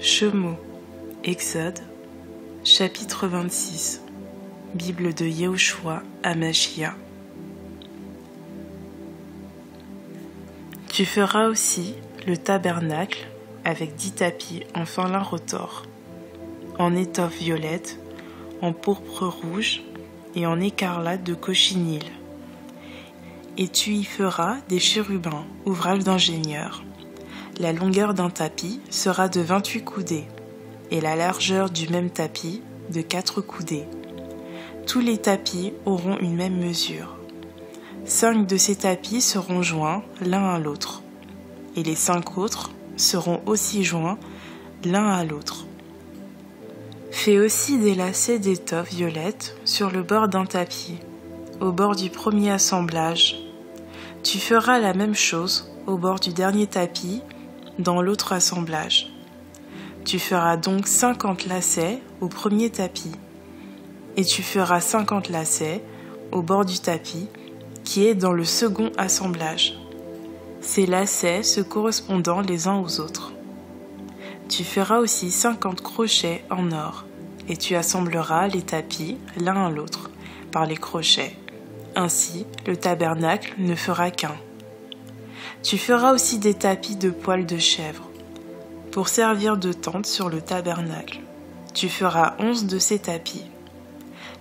Shemot, Exode, chapitre 26, Bible de Yehoshua HaMashiach. Tu feras aussi le tabernacle avec 10 tapis en fin lin retors, en étoffe violette, en pourpre rouge et en écarlate de cochinille. Et tu y feras des chérubins, ouvrage d'ingénieur. La longueur d'un tapis sera de 28 coudées, et la largeur du même tapis de 4 coudées. Tous les tapis auront une même mesure. 5 de ces tapis seront joints l'un à l'autre, et les 5 autres seront aussi joints l'un à l'autre. Fais aussi des lacets d'étoffe violette sur le bord d'un tapis, au bord du premier assemblage. Tu feras la même chose au bord du dernier tapis, dans l'autre assemblage. Tu feras donc 50 lacets au premier tapis, et tu feras 50 lacets au bord du tapis, qui est dans le second assemblage, ces lacets se correspondant les uns aux autres. Tu feras aussi 50 crochets en or, et tu assembleras les tapis l'un à l'autre par les crochets. Ainsi, le tabernacle ne fera qu'un. Tu feras aussi des tapis de poils de chèvre, pour servir de tente sur le tabernacle. Tu feras 11 de ces tapis.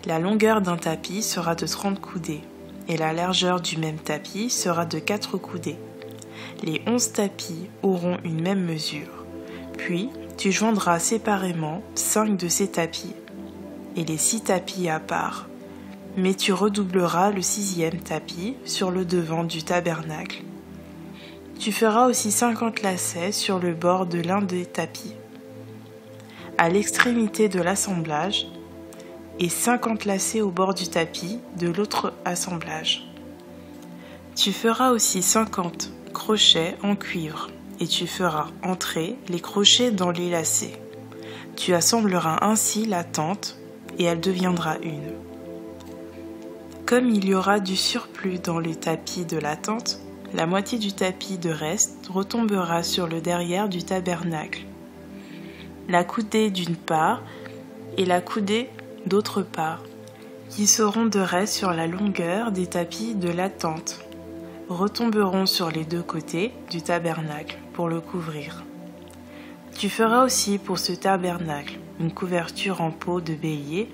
La longueur d'un tapis sera de 30 coudées, et la largeur du même tapis sera de 4 coudées. Les 11 tapis auront une même mesure. Puis, tu joindras séparément 5 de ces tapis, et les 6 tapis à part. Mais tu redoubleras le 6e tapis sur le devant du tabernacle. Tu feras aussi 50 lacets sur le bord de l'un des tapis, à l'extrémité de l'assemblage, et 50 lacets au bord du tapis de l'autre assemblage. Tu feras aussi 50 crochets en cuivre, et tu feras entrer les crochets dans les lacets. Tu assembleras ainsi la tente, et elle deviendra une. Comme il y aura du surplus dans les tapis de la tente, la moitié du tapis de reste retombera sur le derrière du tabernacle, la coudée d'une part et la coudée d'autre part, qui seront de reste sur la longueur des tapis de la tente, retomberont sur les deux côtés du tabernacle pour le couvrir. Tu feras aussi pour ce tabernacle une couverture en peau de bélier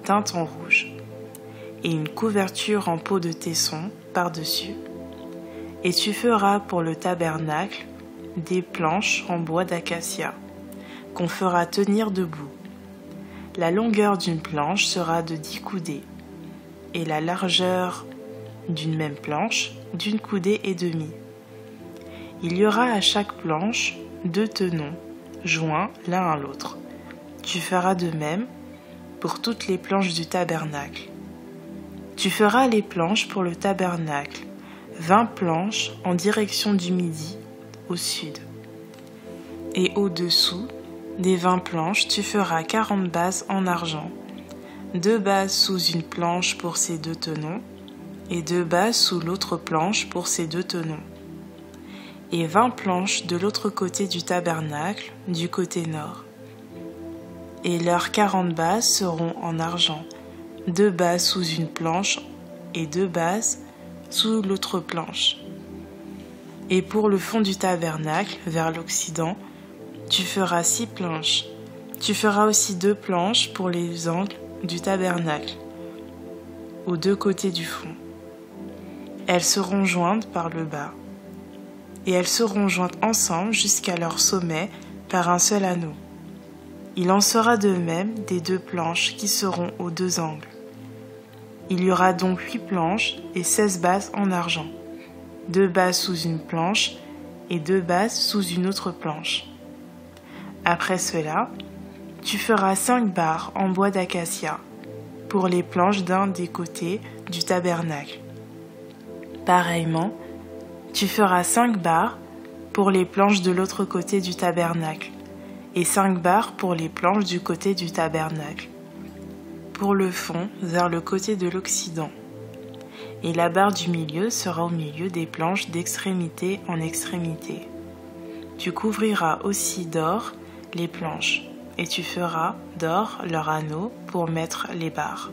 teinte en rouge, et une couverture en peau de taisson par-dessus. Et tu feras pour le tabernacle des planches en bois d'acacia, qu'on fera tenir debout. La longueur d'une planche sera de 10 coudées, et la largeur d'une même planche d'1 coudée et demie. Il y aura à chaque planche 2 tenons, joints l'un à l'autre. Tu feras de même pour toutes les planches du tabernacle. Tu feras les planches pour le tabernacle, 20 planches en direction du midi, au sud. Et au-dessous des 20 planches, tu feras 40 bases en argent, 2 bases sous une planche pour ces 2 tenons, et 2 bases sous l'autre planche pour ces 2 tenons. Et 20 planches de l'autre côté du tabernacle, du côté nord. Et leurs 40 bases seront en argent, 2 bases sous une planche et 2 bases sous l'autre planche. Et pour le fond du tabernacle, vers l'occident, tu feras 6 planches. Tu feras aussi 2 planches pour les angles du tabernacle, aux 2 côtés du fond. Elles seront jointes par le bas, et elles seront jointes ensemble jusqu'à leur sommet par un seul anneau. Il en sera de même des 2 planches qui seront aux 2 angles. Il y aura donc 8 planches et 16 bases en argent, 2 bases sous une planche et 2 bases sous une autre planche. Après cela, tu feras 5 barres en bois d'acacia pour les planches d'un des côtés du tabernacle. Pareillement, tu feras 5 barres pour les planches de l'autre côté du tabernacle et 5 barres pour les planches du côté du tabernacle, pour le fond vers le côté de l'occident. Et la barre du milieu sera au milieu des planches d'extrémité en extrémité. Tu couvriras aussi d'or les planches, et tu feras d'or leurs anneaux pour mettre les barres.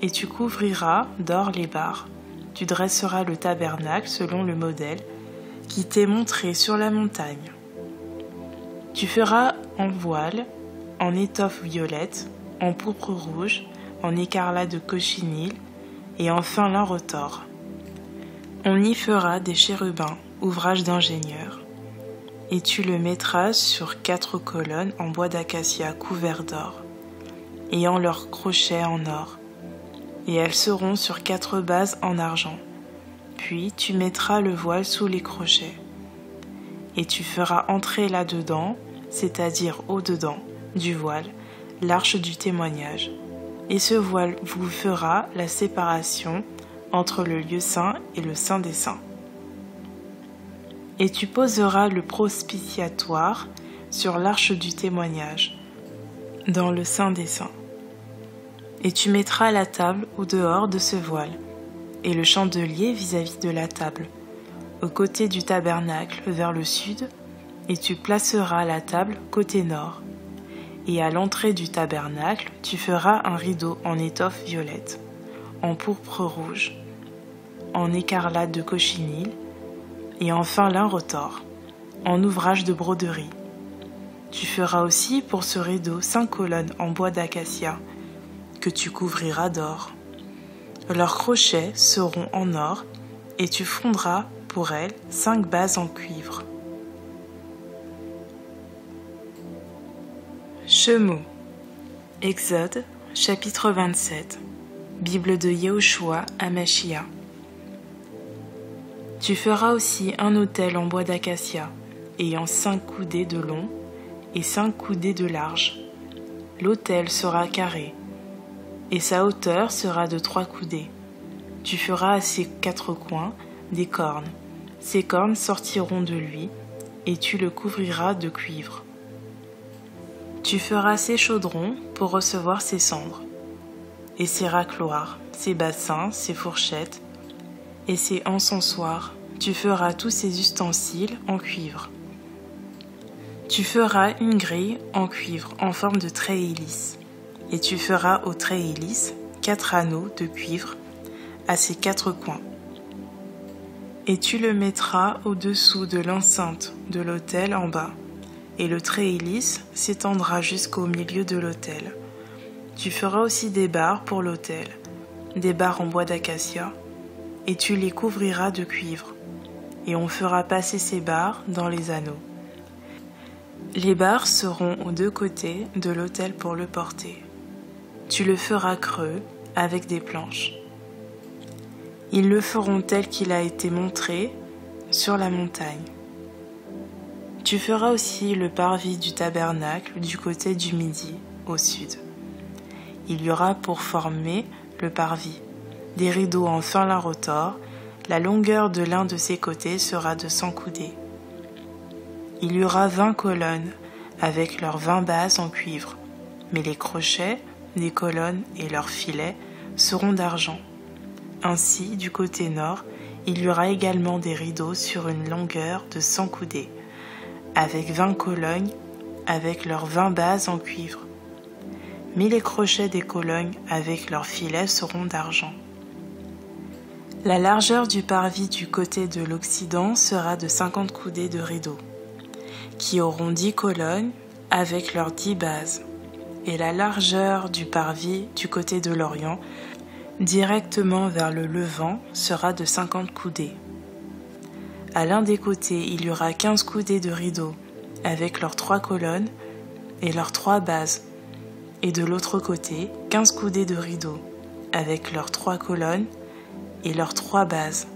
Et tu couvriras d'or les barres. Tu dresseras le tabernacle selon le modèle qui t'est montré sur la montagne. Tu feras en voile, en étoffe violette, en pourpre rouge, en écarlate de cochinille et en fin lin retors. On y fera des chérubins, ouvrage d'ingénieur. Et tu le mettras sur 4 colonnes en bois d'acacia couverts d'or, ayant leurs crochets en or, et elles seront sur 4 bases en argent. Puis tu mettras le voile sous les crochets, et tu feras entrer là-dedans, c'est-à-dire au-dedans du voile, l'arche du témoignage, et ce voile vous fera la séparation entre le lieu saint et le saint des saints. Et tu poseras le propitiatoire sur l'arche du témoignage, dans le saint des saints. Et tu mettras la table au dehors de ce voile, et le chandelier vis-à-vis de la table, au côté du tabernacle vers le sud, et tu placeras la table côté nord. Et à l'entrée du tabernacle, tu feras un rideau en étoffe violette, en pourpre rouge, en écarlate de cochinille, et en fin lin retors, en ouvrage de broderie. Tu feras aussi pour ce rideau 5 colonnes en bois d'acacia, que tu couvriras d'or. Leurs crochets seront en or, et tu fondras pour elles 5 bases en cuivre. Shemot. Exode, chapitre 27. Bible de Yehoshua Hamashia. Tu feras aussi un autel en bois d'acacia, ayant 5 coudées de long et 5 coudées de large. L'autel sera carré, et sa hauteur sera de 3 coudées. Tu feras à ses 4 coins des cornes. Ces cornes sortiront de lui, et tu le couvriras de cuivre. Tu feras ses chaudrons pour recevoir ses cendres, et ses racloirs, ses bassins, ses fourchettes, et ses encensoirs. Tu feras tous ses ustensiles en cuivre. Tu feras une grille en cuivre en forme de treillis lisse, et tu feras au treillis lisse 4 anneaux de cuivre à ses 4 coins. Et tu le mettras au-dessous de l'enceinte de l'autel en bas, et le treillis lisse s'étendra jusqu'au milieu de l'autel. Tu feras aussi des barres pour l'autel, des barres en bois d'acacia, et tu les couvriras de cuivre, et on fera passer ces barres dans les anneaux. Les barres seront aux 2 côtés de l'autel pour le porter. Tu le feras creux avec des planches. Ils le feront tel qu'il a été montré sur la montagne. Tu feras aussi le parvis du tabernacle du côté du midi, au sud. Il y aura pour former le parvis des rideaux en fin lin retors. La longueur de l'un de ses côtés sera de 100 coudées. Il y aura 20 colonnes avec leurs 20 bases en cuivre, mais les crochets des colonnes et leurs filets seront d'argent. Ainsi, du côté nord, il y aura également des rideaux sur une longueur de 100 coudées, avec 20 colonnes avec leurs 20 bases en cuivre. Mais les crochets des colonnes avec leurs filets seront d'argent. La largeur du parvis du côté de l'Occident sera de 50 coudées de rideaux, qui auront 10 colonnes avec leurs 10 bases, et la largeur du parvis du côté de l'Orient, directement vers le levant, sera de 50 coudées. À l'un des côtés, il y aura 15 coudées de rideaux, avec leurs 3 colonnes et leurs 3 bases, et de l'autre côté, 15 coudées de rideaux, avec leurs 3 colonnes et leurs 3 bases.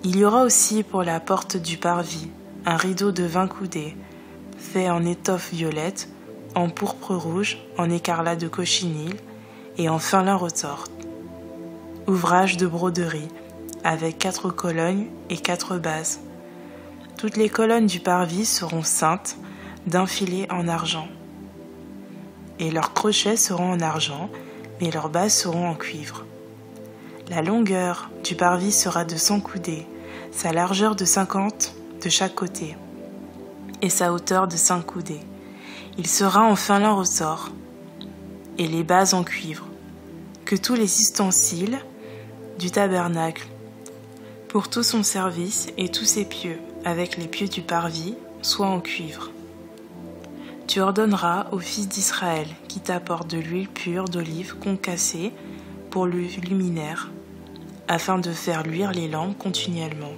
Il y aura aussi pour la porte du parvis un rideau de 20 coudées, fait en étoffe violette, en pourpre rouge, en écarlate de cochinille et en fin lin retors. Ouvrage de broderie, avec 4 colonnes et 4 bases. Toutes les colonnes du parvis seront ceintes d'un filet en argent. Et leurs crochets seront en argent, mais leurs bases seront en cuivre. La longueur du parvis sera de 100 coudées, sa largeur de 50 de chaque côté, et sa hauteur de 5 coudées. Il sera en fin lin ressort, et les bases en cuivre, que tous les ustensiles du tabernacle, pour tout son service et tous ses pieux, avec les pieux du parvis, soient en cuivre. Tu ordonneras aux fils d'Israël qui t'apportent de l'huile pure d'olive concassée pour le luminaire, afin de faire luire les lampes continuellement.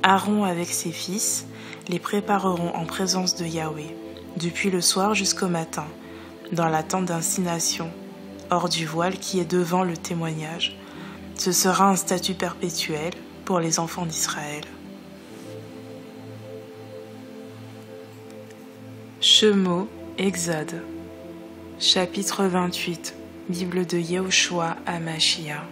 Aaron avec ses fils les prépareront en présence de Yahweh, depuis le soir jusqu'au matin, dans la tente d'assignation, hors du voile qui est devant le témoignage. Ce sera un statut perpétuel pour les enfants d'Israël. Shemo, Exode, chapitre 28, Bible de Yehoshua HaMashiach.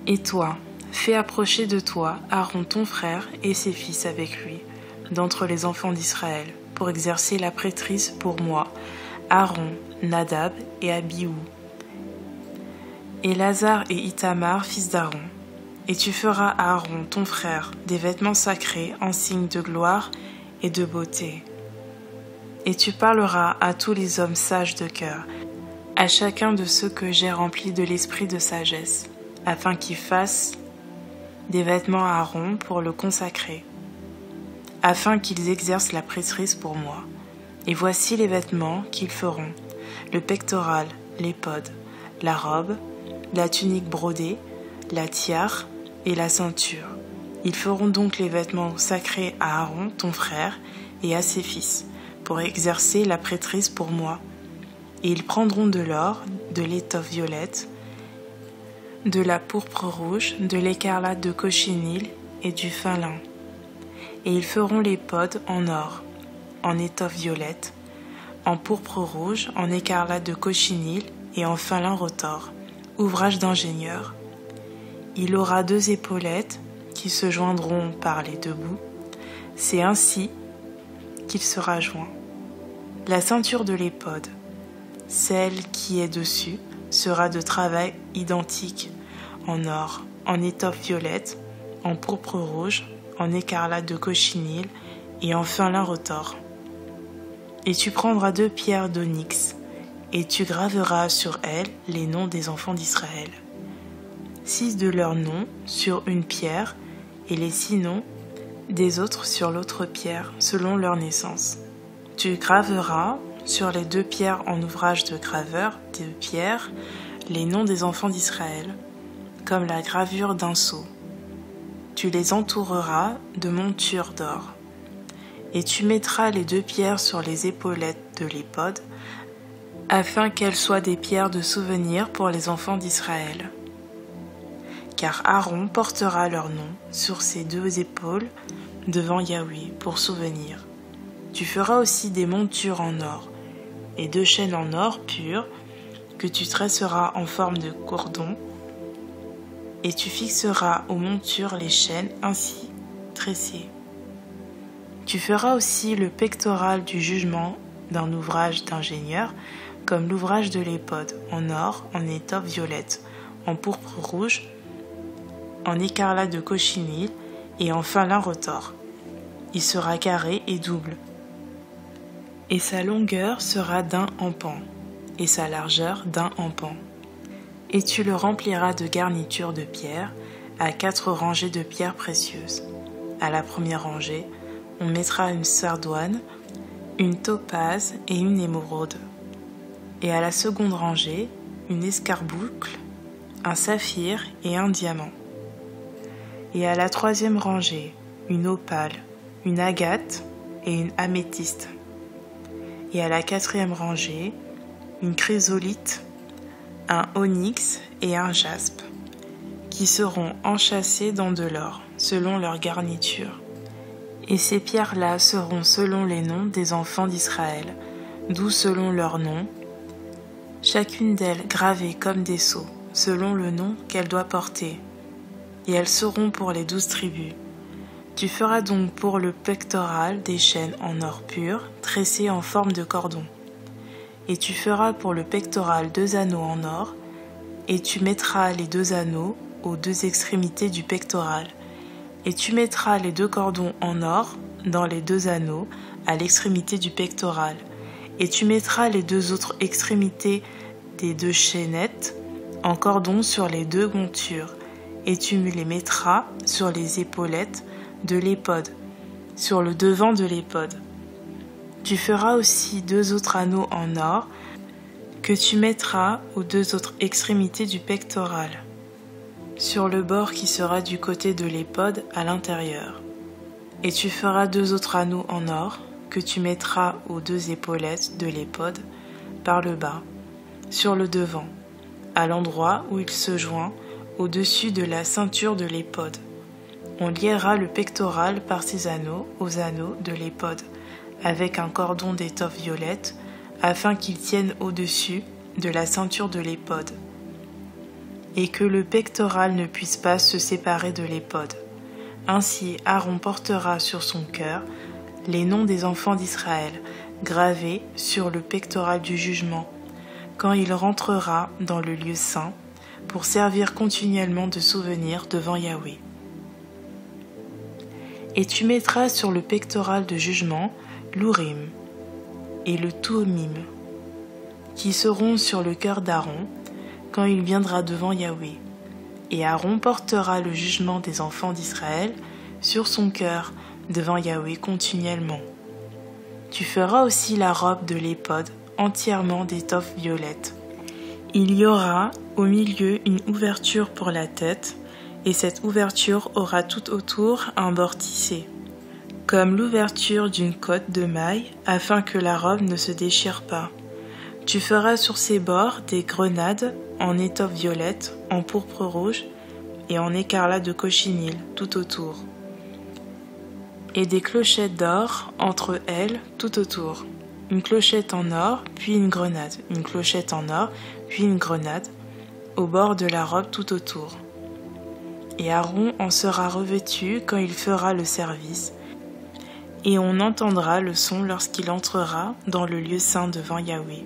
Et toi, fais approcher de toi Aaron ton frère et ses fils avec lui, d'entre les enfants d'Israël, pour exercer la prêtrise pour moi, Aaron, Nadab et Abihu, Élazar et Ithamar, fils d'Aaron. Et tu feras à Aaron ton frère des vêtements sacrés en signe de gloire et de beauté. Et tu parleras à tous les hommes sages de cœur, à chacun de ceux que j'ai remplis de l'esprit de sagesse, afin qu'ils fassent des vêtements à Aaron pour le consacrer, afin qu'ils exercent la prêtrise pour moi. Et voici les vêtements qu'ils feront: le pectoral, l'éphod, la robe, la tunique brodée, la tiare et la ceinture. Ils feront donc les vêtements sacrés à Aaron, ton frère, et à ses fils, pour exercer la prêtrise pour moi. Et ils prendront de l'or, de l'étoffe violette, de la pourpre rouge, de l'écarlate de cochenille et du fin lin. Et ils feront les pods en or, en étoffe violette, en pourpre rouge, en écarlate de cochenille et en fin lin retors, ouvrage d'ingénieur. Il aura 2 épaulettes qui se joindront par les 2 bouts. C'est ainsi qu'il sera joint. La ceinture de l'éphod, celle qui est dessus, sera de travail identique, en or, en étoffe violette, en pourpre rouge, en écarlate de cochenille et en fin lin retors. Et tu prendras 2 pierres d'onyx, et tu graveras sur elles les noms des enfants d'Israël. 6 de leurs noms sur une pierre, et les 6 noms des autres sur l'autre pierre, selon leur naissance. Tu graveras sur les 2 pierres en ouvrage de graveur de pierre les noms des enfants d'Israël, comme la gravure d'un sceau. Tu les entoureras de montures d'or. Et tu mettras les 2 pierres sur les épaulettes de l'éphod, afin qu'elles soient des pierres de souvenir pour les enfants d'Israël. Car Aaron portera leur nom sur ses 2 épaules devant Yahweh pour souvenir. Tu feras aussi des montures en or et 2 chaînes en or pur que tu tresseras en forme de cordon, et tu fixeras aux montures les chaînes ainsi tressées. Tu feras aussi le pectoral du jugement d'un ouvrage d'ingénieur, comme l'ouvrage de l'éphod, en or, en étoffe violette, en pourpre rouge, en écarlate de cochenille et en fin lin retors. Il sera carré et double. Et sa longueur sera d'1 empan, et sa largeur d'1 empan. Et tu le rempliras de garnitures de pierre, à 4 rangées de pierres précieuses. À la première rangée, on mettra une sardoine, une topaze et une émeraude. Et à la seconde rangée, une escarboucle, un saphir et un diamant. Et à la troisième rangée, une opale, une agate et une améthyste. Et à la 4e rangée, une chrysolite, un onyx et un jaspe, qui seront enchâssés dans de l'or, selon leur garniture. Et ces pierres-là seront selon les noms des enfants d'Israël, d'où selon leur nom, chacune d'elles gravée comme des sceaux, selon le nom qu'elle doit porter. Et elles seront pour les 12 tribus. Tu feras donc pour le pectoral des chaînes en or pur, tressées en forme de cordon. Et tu feras pour le pectoral 2 anneaux en or, et tu mettras les 2 anneaux aux 2 extrémités du pectoral. Et tu mettras les 2 cordons en or dans les 2 anneaux à l'extrémité du pectoral, et tu mettras les 2 autres extrémités des 2 chaînettes en cordon sur les 2 montures, et tu les mettras sur les épaulettes de l'éphod, sur le devant de l'éphod. Tu feras aussi 2 autres anneaux en or que tu mettras aux 2 autres extrémités du pectoral, sur le bord qui sera du côté de l'éphod à l'intérieur. Et tu feras 2 autres anneaux en or que tu mettras aux 2 épaulettes de l'éphod par le bas, sur le devant, à l'endroit où il se joint au-dessus de la ceinture de l'éphod. On liera le pectoral par ces anneaux aux anneaux de l'éphod, avec un cordon d'étoffe violette, afin qu'il tienne au-dessus de la ceinture de l'éphod, et que le pectoral ne puisse pas se séparer de l'éphod. Ainsi Aaron portera sur son cœur les noms des enfants d'Israël, gravés sur le pectoral du jugement, quand il rentrera dans le lieu saint, pour servir continuellement de souvenir devant Yahweh. Et tu mettras sur le pectoral de jugement l'Urim et le Thummim, qui seront sur le cœur d'Aaron quand il viendra devant Yahweh. Et Aaron portera le jugement des enfants d'Israël sur son cœur devant Yahweh continuellement. Tu feras aussi la robe de l'éphod entièrement d'étoffe violette. Il y aura au milieu une ouverture pour la tête, et cette ouverture aura tout autour un bord tissé, comme l'ouverture d'une cotte de maille, afin que la robe ne se déchire pas. Tu feras sur ses bords des grenades en étoffe violette, en pourpre rouge et en écarlate de cochinille tout autour, et des clochettes d'or entre elles tout autour. Une clochette en or, puis une grenade, une clochette en or, puis une grenade, au bord de la robe tout autour. Et Aaron en sera revêtu quand il fera le service, et on entendra le son lorsqu'il entrera dans le lieu saint devant Yahweh,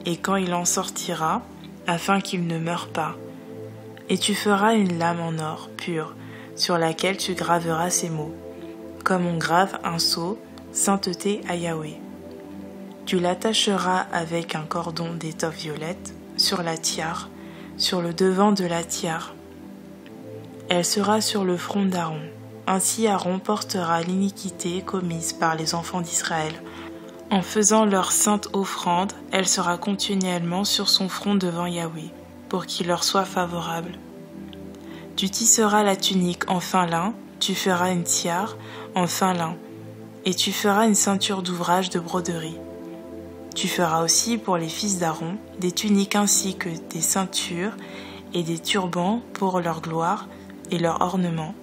et quand il en sortira, afin qu'il ne meure pas. Et tu feras une lame en or pur, sur laquelle tu graveras ces mots, comme on grave un sceau, sainteté à Yahweh. Tu l'attacheras avec un cordon d'étoffe violette sur la tiare, sur le devant de la tiare. Elle sera sur le front d'Aaron. Ainsi Aaron portera l'iniquité commise par les enfants d'Israël. En faisant leur sainte offrande, elle sera continuellement sur son front devant Yahweh, pour qu'il leur soit favorable. Tu tisseras la tunique en fin lin, tu feras une tiare en fin lin, et tu feras une ceinture d'ouvrage de broderie. Tu feras aussi pour les fils d'Aaron des tuniques ainsi que des ceintures et des turbans pour leur gloire et leur ornement.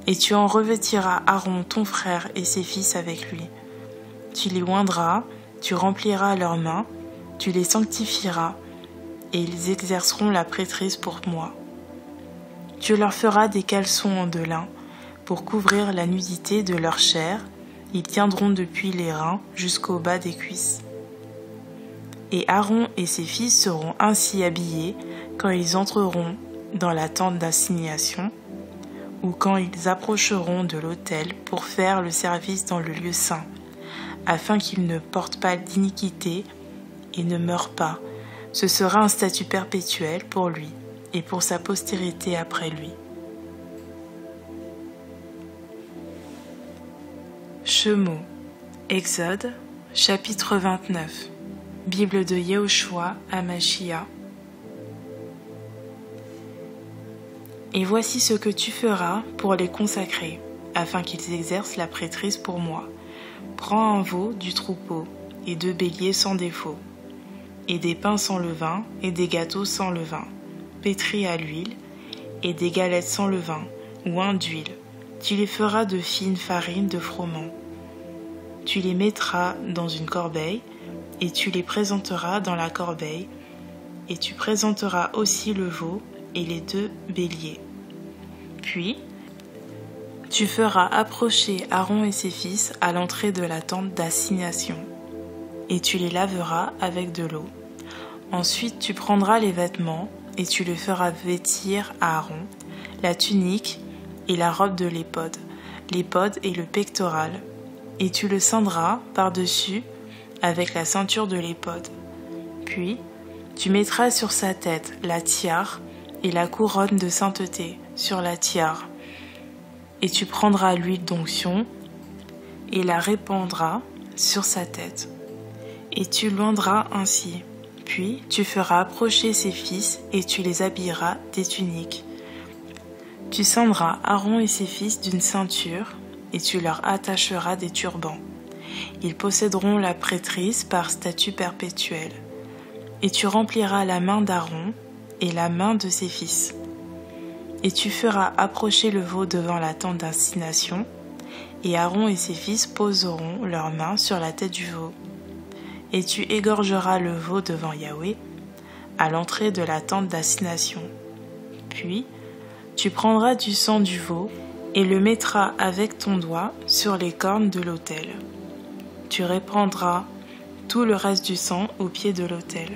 Et tu en revêtiras Aaron ton frère et ses fils avec lui. Tu les oindras, tu rempliras leurs mains, tu les sanctifieras, et ils exerceront la prêtrise pour moi. Tu leur feras des caleçons en de lin, pour couvrir la nudité de leur chair, ils tiendront depuis les reins jusqu'au bas des cuisses. Et Aaron et ses fils seront ainsi habillés quand ils entreront dans la tente d'assignation, ou quand ils approcheront de l'autel pour faire le service dans le lieu saint, afin qu'ils ne portent pas d'iniquité et ne meurent pas. Ce sera un statut perpétuel pour lui et pour sa postérité après lui. Shemot, Exode, chapitre 29, Bible de Yehoshua Amashia. Et voici ce que tu feras pour les consacrer, afin qu'ils exercent la prêtrise pour moi. Prends un veau du troupeau, et 2 béliers sans défaut, et des pains sans levain, et des gâteaux sans levain, pétris à l'huile, et des galettes sans levain, ou un d'huile. Tu les feras de fine farine de froment. Tu les mettras dans une corbeille, et tu les présenteras dans la corbeille, et tu présenteras aussi le veau et les 2 béliers. Puis, tu feras approcher Aaron et ses fils à l'entrée de la tente d'assignation, et tu les laveras avec de l'eau. Ensuite, tu prendras les vêtements, et tu les feras vêtir à Aaron, la tunique et la robe de l'éphod, l'éphod et le pectoral, et tu le ceindras par-dessus avec la ceinture de l'éphod. Puis, tu mettras sur sa tête la tiare et la couronne de sainteté sur la tiare, et tu prendras l'huile d'onction et la répandras sur sa tête, et tu l'oindras ainsi. Puis tu feras approcher ses fils et tu les habilleras des tuniques. Tu ceindras Aaron et ses fils d'une ceinture et tu leur attacheras des turbans. Ils posséderont la prêtrise par statut perpétuel. Et tu rempliras la main d'Aaron et la main de ses fils. Et tu feras approcher le veau devant la tente d'assignation, et Aaron et ses fils poseront leurs mains sur la tête du veau. Et tu égorgeras le veau devant Yahweh, à l'entrée de la tente d'assignation. Puis, tu prendras du sang du veau et le mettras avec ton doigt sur les cornes de l'autel. Tu répandras tout le reste du sang au pied de l'autel.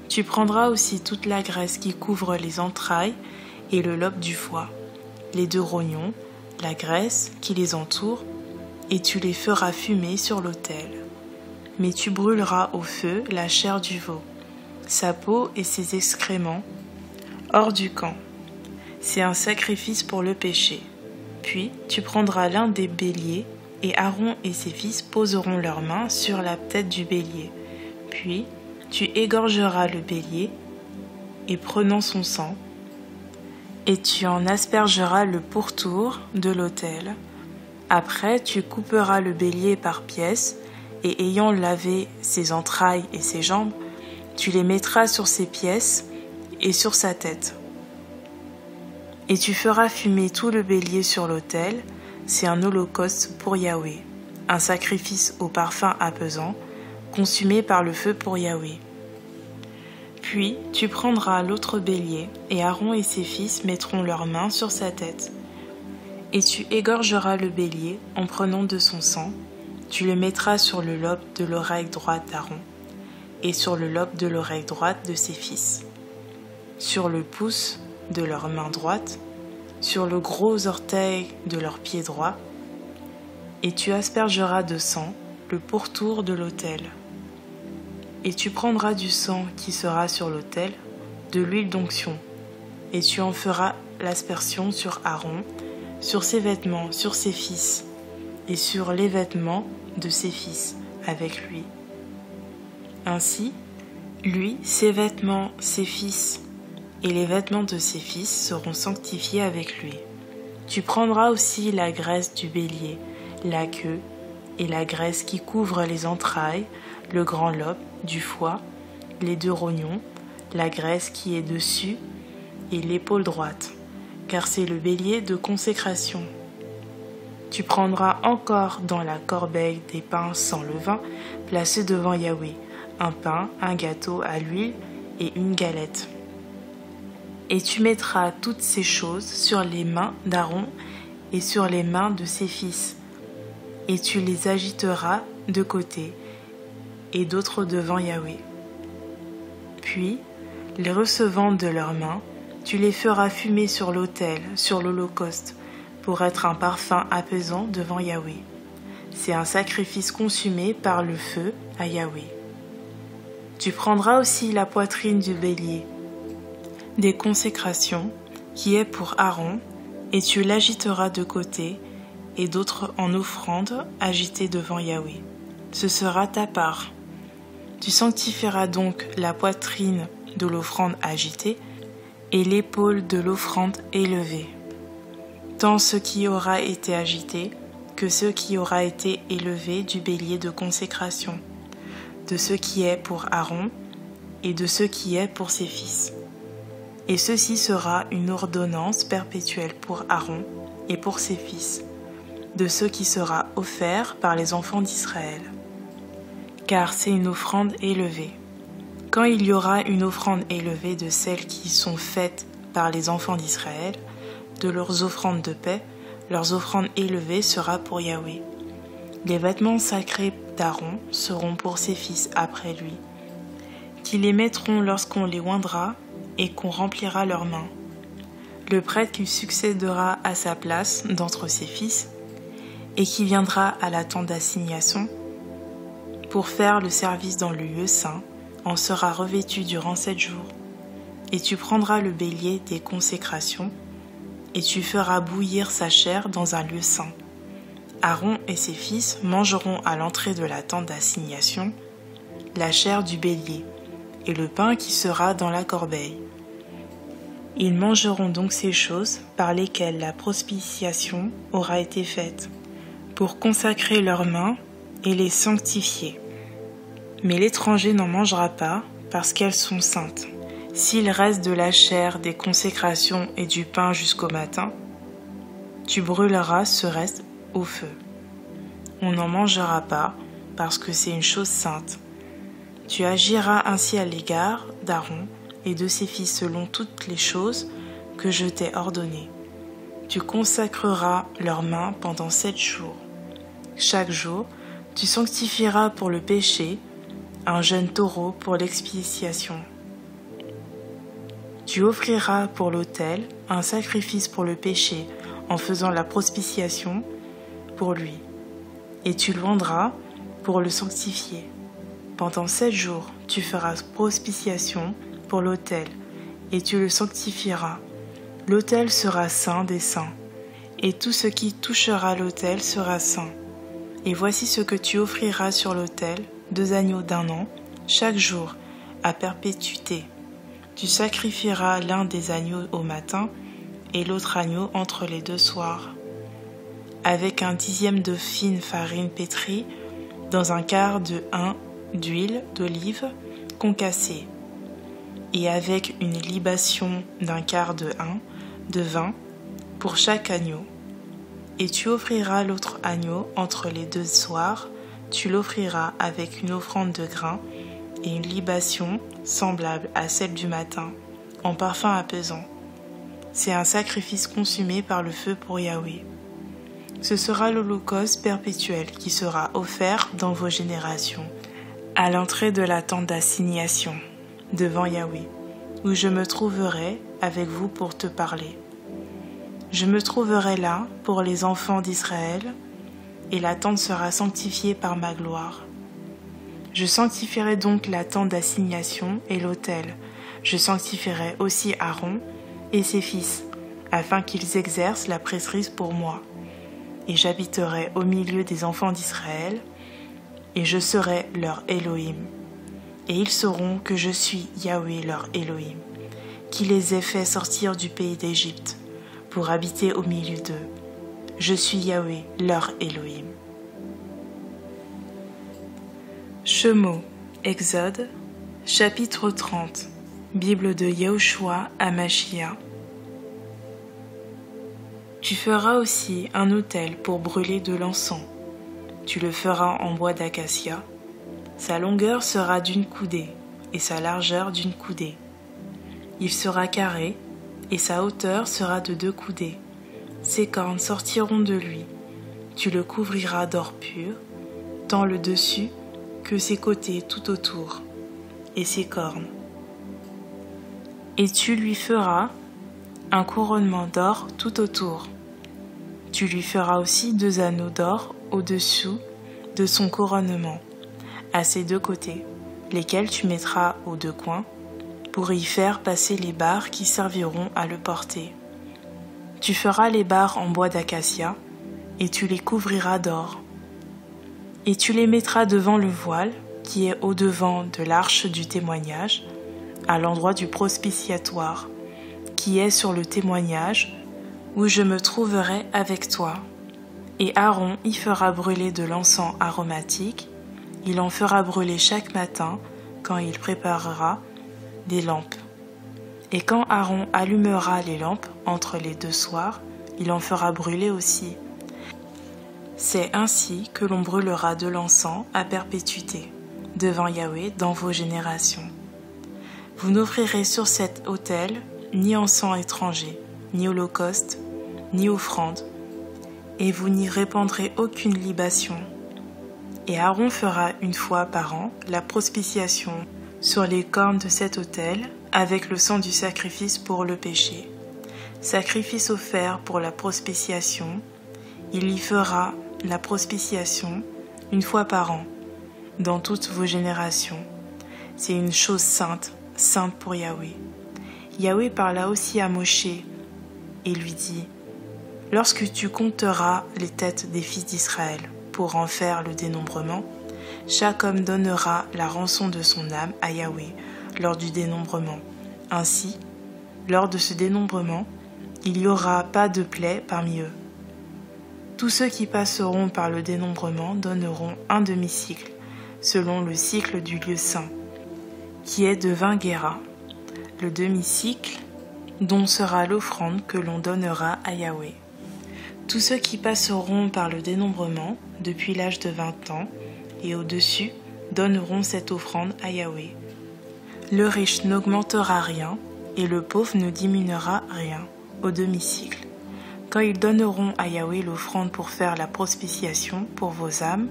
Tu prendras aussi toute la graisse qui couvre les entrailles et le lobe du foie, les 2 rognons, la graisse qui les entoure, et tu les feras fumer sur l'autel. Mais tu brûleras au feu la chair du veau, sa peau et ses excréments, hors du camp. C'est un sacrifice pour le péché. Puis tu prendras l'un des béliers, et Aaron et ses fils poseront leurs mains sur la tête du bélier. Puis tu égorgeras le bélier, et prenant son sang, et tu en aspergeras le pourtour de l'autel. Après tu couperas le bélier par pièces, et ayant lavé ses entrailles et ses jambes, tu les mettras sur ses pièces et sur sa tête. Et tu feras fumer tout le bélier sur l'autel, c'est un holocauste pour Yahweh, un sacrifice au parfum apaisant, consumé par le feu pour Yahweh. Puis tu prendras l'autre bélier, et Aaron et ses fils mettront leurs mains sur sa tête. Et tu égorgeras le bélier en prenant de son sang. Tu le mettras sur le lobe de l'oreille droite d'Aaron et sur le lobe de l'oreille droite de ses fils, sur le pouce de leur main droite, sur le gros orteil de leur pied droit, et tu aspergeras de sang le pourtour de l'autel. Et tu prendras du sang qui sera sur l'autel, de l'huile d'onction, et tu en feras l'aspersion sur Aaron, sur ses vêtements, sur ses fils, et sur les vêtements de ses fils avec lui. Ainsi, lui, ses vêtements, ses fils et les vêtements de ses fils seront sanctifiés avec lui. Tu prendras aussi la graisse du bélier, la queue et la graisse qui couvre les entrailles, le grand lobe du foie, les 2 rognons, la graisse qui est dessus et l'épaule droite, car c'est le bélier de consécration. Tu prendras encore dans la corbeille des pains sans levain, placés devant Yahweh, un pain, un gâteau à l'huile et une galette. Et tu mettras toutes ces choses sur les mains d'Aaron et sur les mains de ses fils, et tu les agiteras de côté et d'autre devant Yahweh. Puis, les recevant de leurs mains, tu les feras fumer sur l'autel, sur l'holocauste, pour être un parfum apaisant devant Yahweh. C'est un sacrifice consumé par le feu à Yahweh. Tu prendras aussi la poitrine du bélier, des consécrations, qui est pour Aaron, et tu l'agiteras de côté, et d'autres en offrande agitée devant Yahweh. Ce sera ta part. Tu sanctifieras donc la poitrine de l'offrande agitée, et l'épaule de l'offrande élevée. Tant ce qui aura été agité que ce qui aura été élevé du bélier de consécration, de ce qui est pour Aaron et de ce qui est pour ses fils. Et ceci sera une ordonnance perpétuelle pour Aaron et pour ses fils, de ce qui sera offert par les enfants d'Israël. Car c'est une offrande élevée. Quand il y aura une offrande élevée de celles qui sont faites par les enfants d'Israël, de leurs offrandes de paix, leurs offrandes élevées sera pour Yahweh. Les vêtements sacrés d'Aaron seront pour ses fils après lui, qui les mettront lorsqu'on les oindra et qu'on remplira leurs mains. Le prêtre qui succédera à sa place d'entre ses fils et qui viendra à la tente d'assignation pour faire le service dans le lieu saint, en sera revêtu durant 7 jours. Et tu prendras le bélier des consécrations, et tu feras bouillir sa chair dans un lieu saint. Aaron et ses fils mangeront à l'entrée de la tente d'assignation la chair du bélier et le pain qui sera dans la corbeille. Ils mangeront donc ces choses par lesquelles la propitiation aura été faite, pour consacrer leurs mains et les sanctifier. Mais l'étranger n'en mangera pas, parce qu'elles sont saintes. S'il reste de la chair, des consécrations et du pain jusqu'au matin, tu brûleras ce reste au feu. On n'en mangera pas, parce que c'est une chose sainte. Tu agiras ainsi à l'égard d'Aaron et de ses fils selon toutes les choses que je t'ai ordonnées. Tu consacreras leurs mains pendant 7 jours. Chaque jour, tu sanctifieras pour le péché un jeune taureau pour l'expiation. Tu offriras pour l'autel un sacrifice pour le péché en faisant la propitiation pour lui, et tu l'oindras pour le sanctifier. Pendant 7 jours, tu feras propitiation pour l'autel, et tu le sanctifieras. L'autel sera saint des saints, et tout ce qui touchera l'autel sera saint. Et voici ce que tu offriras sur l'autel, 2 agneaux d'1 an, chaque jour, à perpétuité. Tu sacrifieras l'un des agneaux au matin, et l'autre agneau entre les 2 soirs, avec un 10e de fine farine pétrie, dans un quart de hin d'huile d'olive concassée, et avec une libation d'un quart de hin de vin pour chaque agneau. Et tu offriras l'autre agneau entre les 2 soirs, tu l'offriras avec une offrande de grains et une libation semblable à celle du matin, en parfum apaisant. C'est un sacrifice consumé par le feu pour Yahweh. Ce sera l'holocauste perpétuel qui sera offert dans vos générations, à l'entrée de la tente d'assignation, devant Yahweh, où je me trouverai avec vous pour te parler. Je me trouverai là pour les enfants d'Israël, et la tente sera sanctifiée par ma gloire. Je sanctifierai donc la tente d'assignation et l'autel. Je sanctifierai aussi Aaron et ses fils, afin qu'ils exercent la prêtrise pour moi. Et j'habiterai au milieu des enfants d'Israël, et je serai leur Elohim. Et ils sauront que je suis Yahweh leur Elohim, qui les ai fait sortir du pays d'Égypte, pour habiter au milieu d'eux. Je suis Yahweh leur Elohim. Shemo, Exode, chapitre 30, Bible de Yahushua Hamashia. Tu feras aussi un autel pour brûler de l'encens. Tu le feras en bois d'acacia. Sa longueur sera d'1 coudée et sa largeur d'1 coudée. Il sera carré et sa hauteur sera de 2 coudées. Ses cornes sortiront de lui. Tu le couvriras d'or pur, tant le dessus que ses côtés tout autour, et ses cornes. Et tu lui feras un couronnement d'or tout autour. Tu lui feras aussi 2 anneaux d'or au-dessous de son couronnement, à ses 2 côtés, lesquels tu mettras aux 2 coins, pour y faire passer les barres qui serviront à le porter. Tu feras les barres en bois d'acacia, et tu les couvriras d'or. Et tu les mettras devant le voile, qui est au-devant de l'arche du témoignage, à l'endroit du propitiatoire, qui est sur le témoignage, où je me trouverai avec toi. Et Aaron y fera brûler de l'encens aromatique, il en fera brûler chaque matin, quand il préparera des lampes. Et quand Aaron allumera les lampes entre les 2 soirs, il en fera brûler aussi. C'est ainsi que l'on brûlera de l'encens à perpétuité, devant Yahweh dans vos générations. Vous n'offrirez sur cet autel ni encens étranger, ni holocauste, ni offrande, et vous n'y répandrez aucune libation. Et Aaron fera 1 fois par an la propitiation sur les cornes de cet autel, avec le sang du sacrifice pour le péché. Sacrifice offert pour la propitiation, il y fera la propitiation une fois par an, dans toutes vos générations. C'est une chose sainte, sainte pour Yahweh. Yahweh parla aussi à Moshe et lui dit : lorsque tu compteras les têtes des fils d'Israël pour en faire le dénombrement, chaque homme donnera la rançon de son âme à Yahweh lors du dénombrement. Ainsi, lors de ce dénombrement, il n'y aura pas de plaie parmi eux. Tous ceux qui passeront par le dénombrement donneront un demi-cycle, selon le cycle du lieu saint, qui est de 20 guéras, le demi-cycle dont sera l'offrande que l'on donnera à Yahweh. Tous ceux qui passeront par le dénombrement depuis l'âge de 20 ans et au-dessus donneront cette offrande à Yahweh. Le riche n'augmentera rien et le pauvre ne diminuera rien au demi-cycle. Quand ils donneront à Yahweh l'offrande pour faire la propitiation pour vos âmes,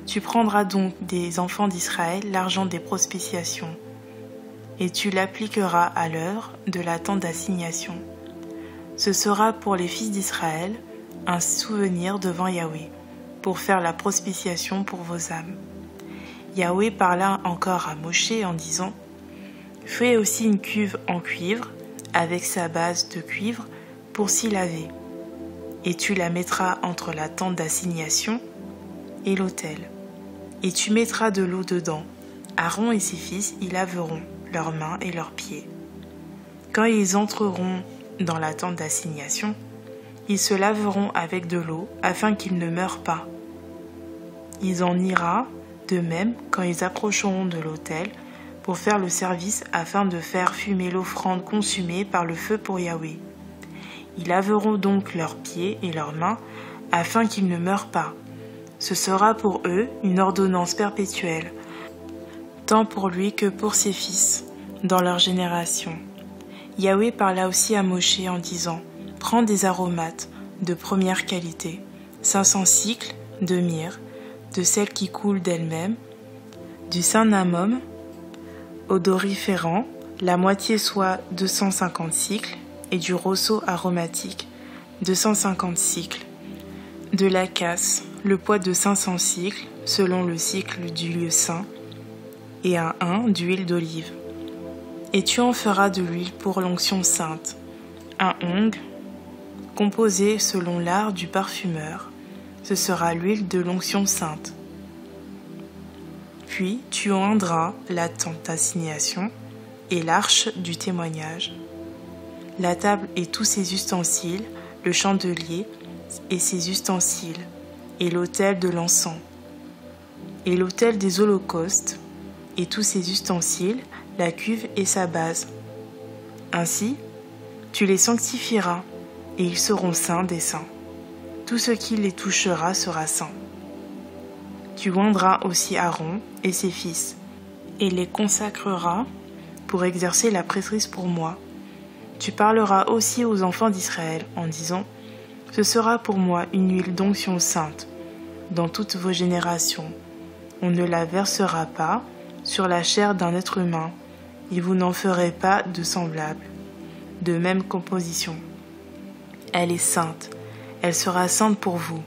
tu prendras donc des enfants d'Israël l'argent des propitiations, et tu l'appliqueras à l'heure de la tente d'assignation. Ce sera pour les fils d'Israël un souvenir devant Yahweh, pour faire la propitiation pour vos âmes. Yahweh parla encore à Moshe en disant : fais aussi une cuve en cuivre, avec sa base de cuivre, pour s'y laver, et tu la mettras entre la tente d'assignation et l'autel. Et tu mettras de l'eau dedans. Aaron et ses fils y laveront leurs mains et leurs pieds. Quand ils entreront dans la tente d'assignation, ils se laveront avec de l'eau afin qu'ils ne meurent pas. Il en ira de même quand ils approcheront de l'autel pour faire le service afin de faire fumer l'offrande consumée par le feu pour Yahweh. Ils laveront donc leurs pieds et leurs mains afin qu'ils ne meurent pas. Ce sera pour eux une ordonnance perpétuelle, tant pour lui que pour ses fils, dans leur génération. Yahweh parla aussi à Moshe en disant : prends des aromates de première qualité, 500 cycles de myrrhe, de celle qui coule d'elle-même, du cinnamome odoriférant, la moitié soit 250 cycles, et du roseau aromatique, 250 cycles, de l'acace, le poids de 500 cycles, selon le cycle du lieu saint, et un d'huile d'olive. Et tu en feras de l'huile pour l'onction sainte, un ongle, composé selon l'art du parfumeur, ce sera l'huile de l'onction sainte. Puis tu oindras la tente d'assignation et l'arche du témoignage, la table et tous ses ustensiles, le chandelier et ses ustensiles, et l'autel de l'encens, et l'autel des holocaustes, et tous ses ustensiles, la cuve et sa base. Ainsi, tu les sanctifieras, et ils seront saints des saints. Tout ce qui les touchera sera saint. Tu oindras aussi Aaron et ses fils, et les consacreras pour exercer la prêtrise pour moi. Tu parleras aussi aux enfants d'Israël en disant : ce sera pour moi une huile d'onction sainte dans toutes vos générations. On ne la versera pas sur la chair d'un être humain, et vous n'en ferez pas de semblable, de même composition. Elle est sainte, elle sera sainte pour vous.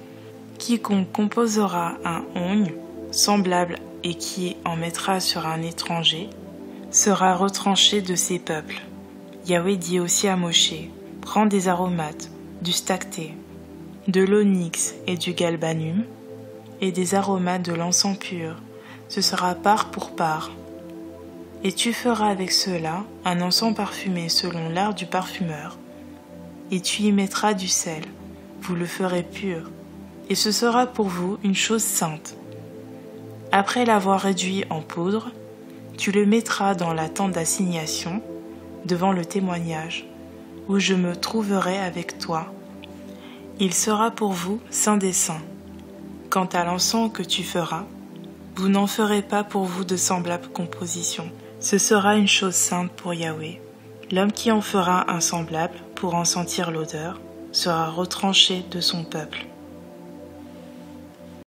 Quiconque composera un ongle semblable et qui en mettra sur un étranger sera retranché de ses peuples. Yahweh dit aussi à Moshe : prends des aromates, du stacté, de l'onyx et du galbanum, et des aromates de l'encens pur. Ce sera part pour part. Et tu feras avec cela un encens parfumé selon l'art du parfumeur. Et tu y mettras du sel, vous le ferez pur, et ce sera pour vous une chose sainte. Après l'avoir réduit en poudre, tu le mettras dans la tente d'assignation, devant le témoignage, où je me trouverai avec toi. Il sera pour vous saint des saints. Quant à l'encens que tu feras, vous n'en ferez pas pour vous de semblable composition. Ce sera une chose sainte pour Yahweh. L'homme qui en fera un semblable pour en sentir l'odeur sera retranché de son peuple.